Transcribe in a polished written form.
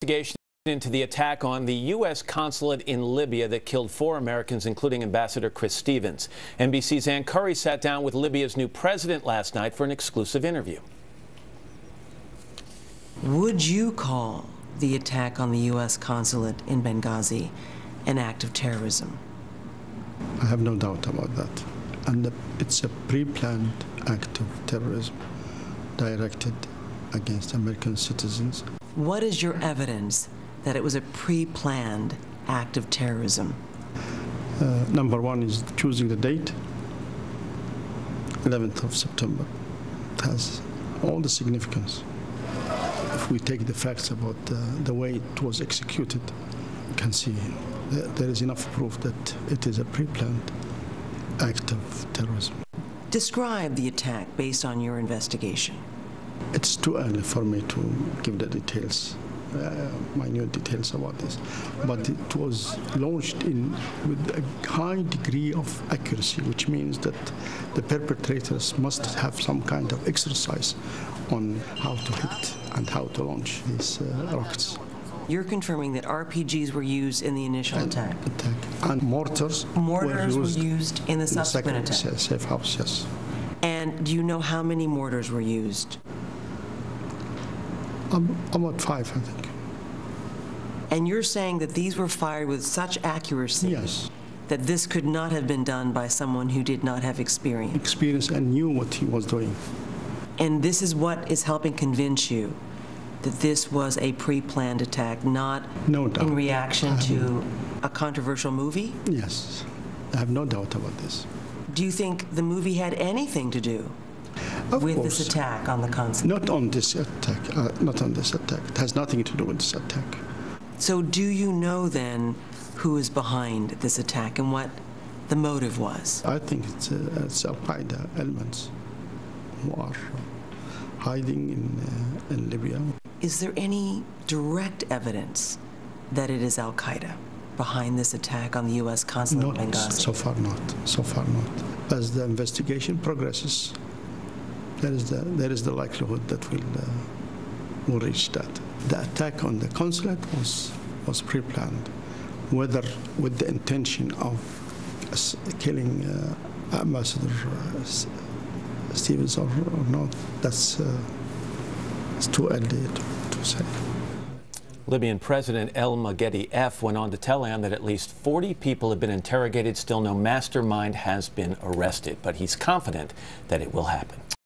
Investigation into the attack on the U.S. consulate in Libya that killed 4 Americans, including Ambassador Chris Stevens. NBC's Ann Curry sat down with Libya's new president last night for an exclusive interview. Would you call the attack on the U.S. consulate in Benghazi an act of terrorism? I have no doubt about that. And it's a pre-planned act of terrorism directed against American citizens. What is your evidence that it was a pre-planned act of terrorism? Number one is choosing the date, 11th of September. It has all the significance. If we take the facts about the way it was executed, you can see there is enough proof that it is a pre-planned act of terrorism. Describe the attack based on your investigation. It's too early for me to give the details, minute details about this, but it was launched with a high degree of accuracy, which means that the perpetrators must have some kind of exercise on how to hit and how to launch these rockets. You're confirming that RPGs were used in the initial attack? And mortars were used in the subsequent attack? Safe house, yes. And do you know how many mortars were used? About 5, I think. And you're saying that these were fired with such accuracy? Yes. That this could not have been done by someone who did not have experience? Experience and knew what he was doing. And this is what is helping convince you that this was a pre-planned attack, not in reaction to a controversial movie? Yes. I have no doubt about this. Do you think the movie had anything to do with this attack on the consulate? Not on this attack. Not on this attack. It has nothing to do with this attack. So do you know then who is behind this attack and what the motive was? I think it's Al-Qaeda elements who are hiding in Libya. Is there any direct evidence that it is Al-Qaeda behind this attack on the U.S. consulate in Benghazi? So far not. So far not. As the investigation progresses, there is the likelihood that we'll reach that. The attack on the consulate was pre-planned, whether with the intention of killing Ambassador Stevens or not. That's it's too early to say. Libyan President El Maghedi F went on to tell Ann that at least 40 people have been interrogated. Still no mastermind has been arrested, but he's confident that it will happen.